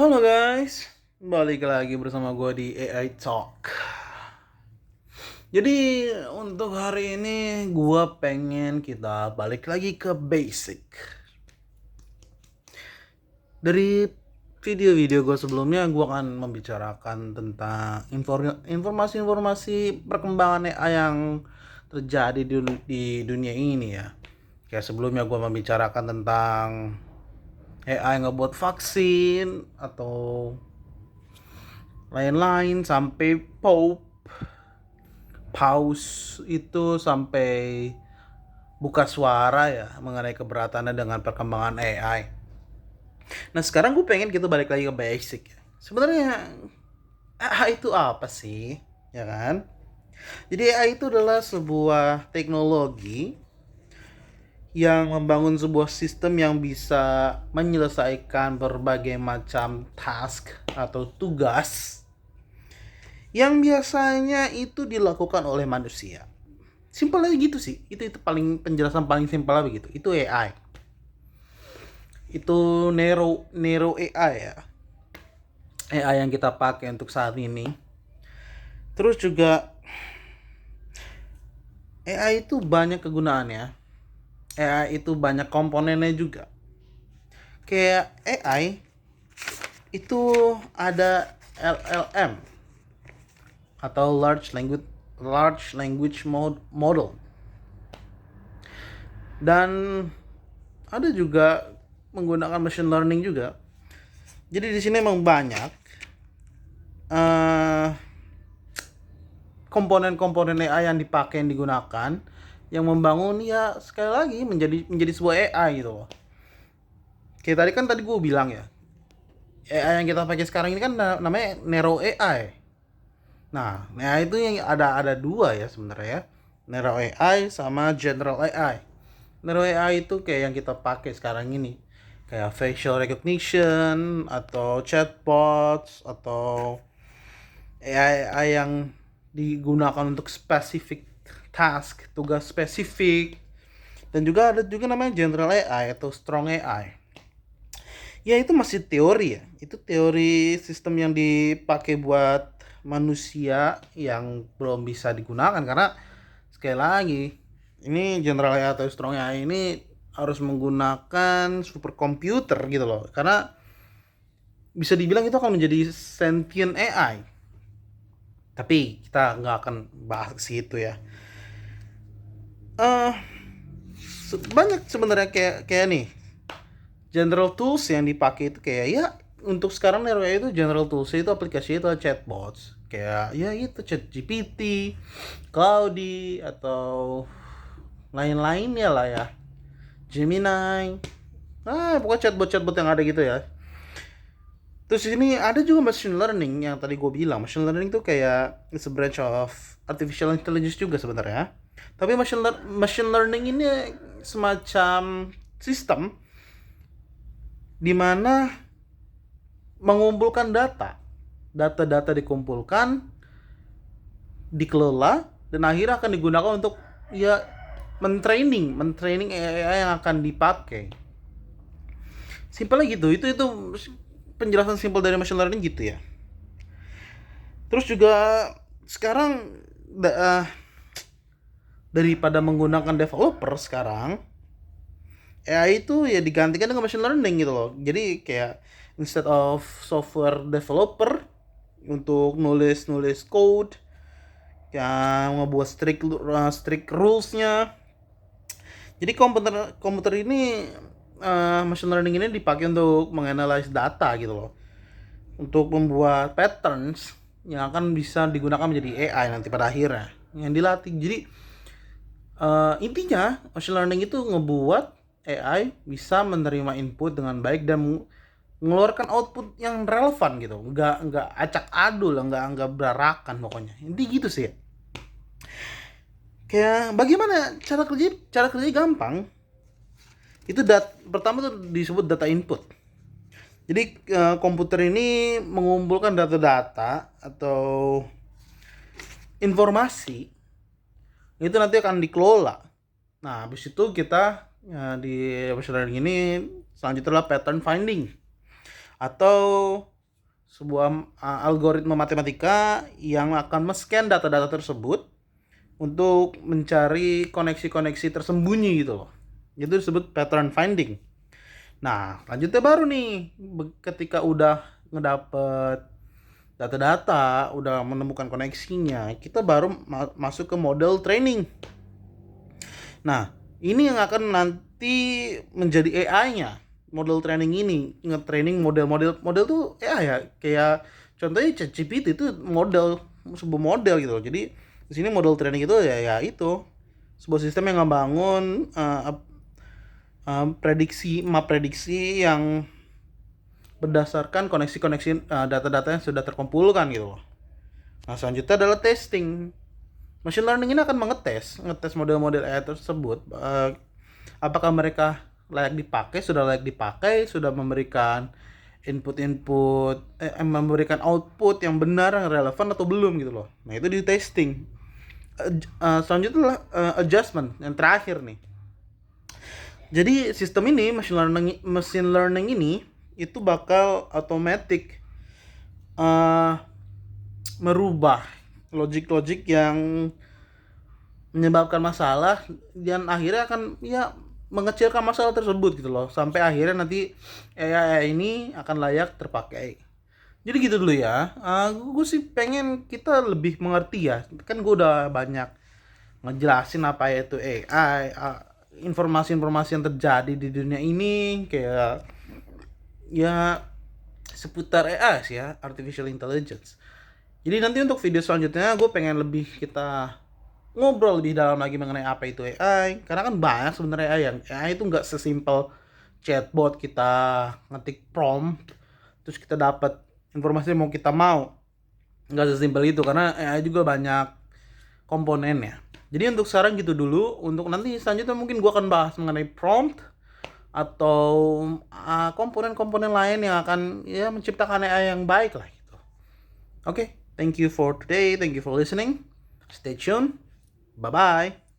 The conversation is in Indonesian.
Halo guys, balik lagi bersama gue di AI Talk. Jadi untuk hari ini gue pengen kita balik lagi ke basic. Dari video-video gue sebelumnya gue akan membicarakan tentang informasi-informasi perkembangan AI yang terjadi di dunia ini ya. Kayak sebelumnya gue membicarakan tentang AI ngebuat vaksin atau lain-lain sampai Paus itu sampai buka suara ya mengenai keberatannya dengan perkembangan AI. Nah sekarang gue pengen kita balik lagi ke basic. Sebenarnya AI itu apa sih? Ya kan? Jadi AI itu adalah sebuah teknologi yang membangun sebuah sistem yang bisa menyelesaikan berbagai macam task atau tugas yang biasanya itu dilakukan oleh manusia. Simpel aja gitu sih. Itu paling penjelasan paling simpel begitu. Itu AI. Itu Nero AI ya. AI yang kita pakai untuk saat ini. Terus juga AI itu banyak kegunaannya. AI itu banyak komponennya juga. Kayak AI itu ada LLM atau large language model. Dan ada juga menggunakan machine learning juga. Jadi di sini memang banyak komponen-komponen AI yang dipakai yang digunakan yang membangun ya sekali lagi menjadi sebuah AI gitu loh. Kayak tadi gue bilang ya, AI yang kita pakai sekarang ini kan namanya Nero AI. Nah, AI itu yang ada dua ya sebenarnya ya. Nero AI sama General AI. Nero AI itu kayak yang kita pakai sekarang ini. Kayak facial recognition atau chatbots atau AI yang digunakan untuk spesifik task, tugas spesifik. Dan juga ada juga namanya general AI atau strong AI. Ya itu masih teori ya. Itu teori sistem yang dipakai buat manusia yang belum bisa digunakan karena sekali lagi ini general AI atau strong AI ini harus menggunakan superkomputer gitu loh. Karena bisa dibilang itu akan menjadi sentient AI. Tapi kita nggak akan bahas ke situ ya. eh Banyak sebenarnya kayak nih general tools yang dipakai itu kayak ya untuk sekarang RWA itu general tools itu aplikasi itu chatbots kayak ya itu chat GPT, Claude atau lain-lainnya lah ya, Gemini, pokoknya chatbot yang ada gitu ya. Terus ini ada juga machine learning yang tadi gue bilang. Machine learning itu kayak it's a branch of artificial intelligence juga sebenarnya. Tapi machine learning ini semacam sistem di mana mengumpulkan data dikumpulkan, dikelola, dan akhirnya akan digunakan untuk ya mentraining AI yang akan dipakai. Simpelnya gitu. Itu penjelasan simpel dari machine learning gitu ya. Terus juga sekarang daripada menggunakan developer sekarang AI itu ya digantikan dengan machine learning gitu loh. Jadi kayak instead of software developer untuk nulis code yang ngebuat strict rulesnya. Jadi komputer ini machine learning ini dipakai untuk menganalisis data gitu loh. Untuk membuat patterns yang akan bisa digunakan menjadi AI nanti pada akhirnya yang dilatih. Jadi intinya machine learning itu ngebuat AI bisa menerima input dengan baik dan mengeluarkan output yang relevan gitu, nggak acak adul, nggak berarakan pokoknya. Inti gitu sih. Kayak bagaimana cara kerja gampang. Itu pertama tuh disebut data input. Jadi komputer ini mengumpulkan data-data atau informasi itu nanti akan dikelola. Nah, habis itu kita di machine learning ini selanjutnya adalah pattern finding atau sebuah algoritma matematika yang akan men-scan data-data tersebut untuk mencari koneksi-koneksi tersembunyi gitu loh. Itu disebut pattern finding. Nah, lanjutnya baru nih, ketika udah ngedapet data-data, udah menemukan koneksinya, kita baru masuk ke model training. Nah, ini yang akan nanti menjadi AI-nya. Model training ini, nge-training model-model tuh AI ya, kayak contohnya ChatGPT itu sebuah model gitu loh. Jadi di sini model training itu ya itu sebuah sistem yang ngebangun map prediksi yang berdasarkan koneksi-koneksi data-data yang sudah terkumpulkan gitu loh. Nah, selanjutnya adalah testing. Machine learning ini akan ngetes model-model AI tersebut, apakah mereka sudah layak dipakai, sudah memberikan memberikan output yang benar, yang relevan atau belum gitu loh. Nah, itu di testing. Selanjutnya adalah adjustment yang terakhir nih. Jadi sistem ini machine learning ini itu bakal otomatis merubah logik-logik yang menyebabkan masalah dan akhirnya akan ya mengecilkan masalah tersebut gitu loh, sampai akhirnya nanti AI ini akan layak terpakai. Jadi gitu dulu ya. Gue sih pengen kita lebih mengerti ya. Kan gue udah banyak ngejelasin apa itu AI, informasi-informasi yang terjadi di dunia ini, kayak ya seputar AI sih ya, artificial intelligence. Jadi nanti untuk video selanjutnya gue pengen lebih kita ngobrol lebih dalam lagi mengenai apa itu AI, karena kan banyak sebenarnya AI itu nggak sesimpel chatbot kita ngetik prompt terus kita dapat informasi yang mau, nggak sesimpel itu, karena AI juga banyak komponennya. Jadi untuk sekarang gitu dulu. Untuk nanti selanjutnya mungkin gue akan bahas mengenai prompt atau komponen-komponen lain yang akan ya menciptakan AI yang baik lah gitu. Oke, thank you for today, thank you for listening, stay tuned, bye bye.